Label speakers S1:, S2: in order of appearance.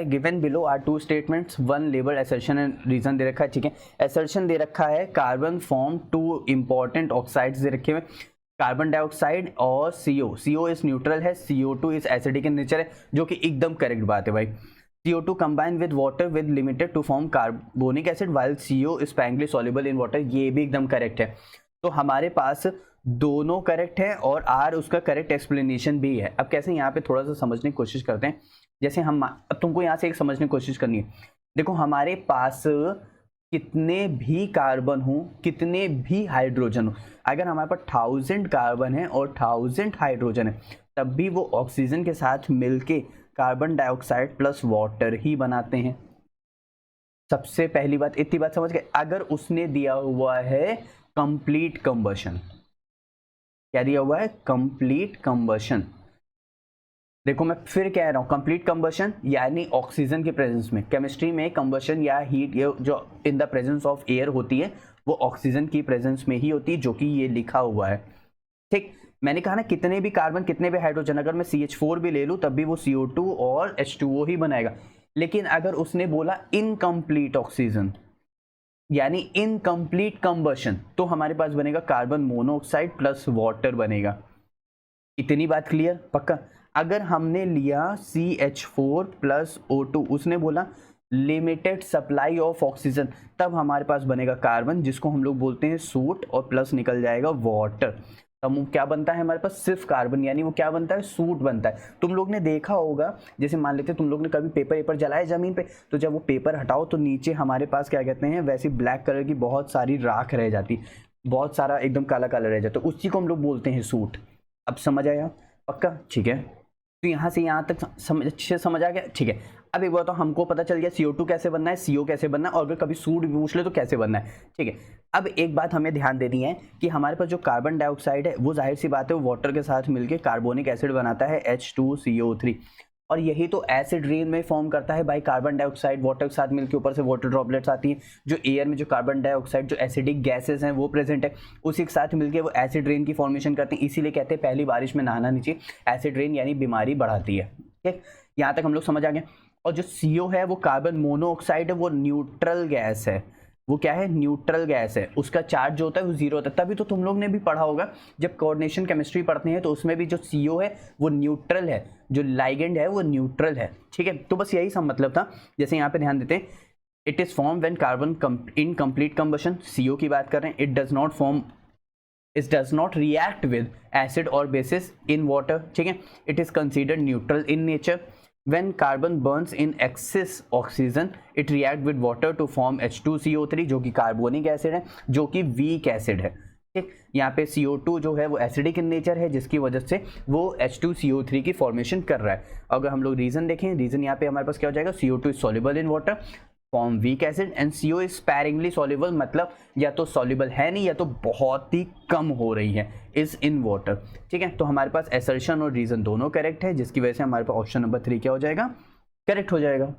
S1: Given below are two statements, one labelled assertion and reason दे रखा है। ठीक है, असर्शन दे रखा है carbon form two important oxides दे रखे हुए, कार्बन डाइऑक्साइड और CO। CO इज न्यूट्रल है, CO2 is acidic in nature है, जो कि एकदम करेक्ट बात है भाई। CO2 combine with water with limited to form carbonic acid while CO is sparingly soluble in water, ये भी एकदम करेक्ट है। तो हमारे पास दोनों करेक्ट है और R उसका करेक्ट एक्सप्लेनेशन भी है। अब कैसे यहाँ पे थोड़ा सा समझने की कोशिश करते हैं। जैसे हम, अब तुमको यहाँ से एक समझने की कोशिश करनी है। देखो हमारे पास कितने भी कार्बन हो, कितने भी हाइड्रोजन हो, अगर हमारे पास 1000 कार्बन है और 1000 हाइड्रोजन है, तब भी वो ऑक्सीजन के साथ मिलके कार्बन डाइऑक्साइड प्लस वाटर ही बनाते हैं। सबसे पहली बात, इतनी बात समझ गए। अगर उसने दिया हुआ है कंप्लीट कंबशन, क्या दिया हुआ है? Complete combustion. देखो मैं फिर कह रहा हूं, कंप्लीट कंबशन यानी ऑक्सीजन के प्रेजेंस में। केमिस्ट्री में कंबशन या हीट जो in the presence of air होती है वो ऑक्सीजन की प्रेजेंस में ही होती है, जो कि ये लिखा हुआ है। ठीक, मैंने कहा ना कितने भी कार्बन कितने भी हाइड्रोजन, अगर मैं CH4 भी ले लूं तब भी वो CO2 और H2O ही बनाएगा। लेकिन अगर उसने बोला इनकम्प्लीट ऑक्सीजन यानी इनकम्प्लीट कंबशन, तो हमारे पास बनेगा कार्बन मोनोऑक्साइड प्लस वाटर बनेगा। इतनी बात क्लियर? पक्का? अगर हमने लिया CH4 प्लस O2, उसने बोला लिमिटेड सप्लाई ऑफ ऑक्सीजन, तब हमारे पास बनेगा कार्बन जिसको हम लोग बोलते हैं सूट, और प्लस निकल जाएगा वाटर। तब क्या बनता है हमारे पास? सिर्फ कार्बन, यानी वो क्या बनता है? सूट बनता है। तुम लोग ने देखा होगा, जैसे मान लेते तुम लोग ने कभी पेपर जलाया जमीन पे, तो जब वो पेपर हटाओ तो नीचे हमारे पास क्या कहते हैं, वैसी ब्लैक कलर की बहुत सारी राख रह जाती, बहुत सारा एकदम काला काला रह जाता, उसी को हम लोग बोलते हैं सूट। अब समझ आया? पक्का? ठीक है, तो यहाँ से यहाँ तक अच्छे से समझ आ गया। ठीक है, अब एक बात तो हमको पता चल गया CO2 कैसे बनना है, CO कैसे बनना है, और अगर कभी सूट पूछ ले तो कैसे बनना है। ठीक है, अब एक बात हमें ध्यान देनी है कि हमारे पास जो कार्बन डाइऑक्साइड है वो जाहिर सी बात है वो वाटर के साथ मिलकर कार्बोनिक एसिड बनाता है H2CO3, और यही तो एसिड रेन में फॉर्म करता है भाई। कार्बन डाइऑक्साइड वाटर के साथ मिलकर ऊपर से वाटर ड्रॉपलेट्स आती हैं, जो एयर में जो कार्बन डाइऑक्साइड जो एसिडिक गैसेस हैं वो प्रेजेंट है, उसी के साथ मिलकर वो एसिड रेन की फॉर्मेशन करते हैं। इसीलिए कहते हैं पहली बारिश में नहाना नहीं चाहिए, एसिड रेन यानी बीमारी बढ़ाती है। ठीक, यहाँ तक हम लोग समझ आ गए। और जो CO है वो कार्बन मोनोऑक्साइड है, वो न्यूट्रल गैस है। वो क्या है? न्यूट्रल गैस है। उसका चार्ज जो होता है वो 0 होता है। तभी तो तुम लोग ने भी पढ़ा होगा जब कोऑर्डिनेशन केमिस्ट्री पढ़ते हैं, तो उसमें भी जो CO है वो न्यूट्रल है, जो लाइगेंड है वो न्यूट्रल है। ठीक है, तो बस यही सब मतलब था। जैसे यहाँ पे ध्यान देते हैं, it is form when carbon in complete combustion, CO की बात कर रहे हैं। It does not react with acid और बेसिस इन वाटर। ठीक है, it is considered neutral in nature. When carbon burns in excess oxygen, it react with water to form H2CO3, जो कि कार्बोनिक एसिड है, जो कि वीक एसिड है। ठीक, यहाँ पे CO2 जो है वो एसिडिक इन नेचर है, जिसकी वजह से वो H2CO3 की फॉर्मेशन कर रहा है। अगर हम लोग रीजन देखें, रीजन यहाँ पे हमारे पास क्या हो जाएगा? CO2 is soluble in water, form weak acid, and CO is sparingly soluble, मतलब या तो सॉल्युबल है नहीं या तो बहुत ही कम हो रही है, इज इन वाटर। ठीक है, तो हमारे पास असर्शन और रीजन दोनों करेक्ट है, जिसकी वजह से हमारे पास ऑप्शन नंबर 3 क्या हो जाएगा? करेक्ट हो जाएगा।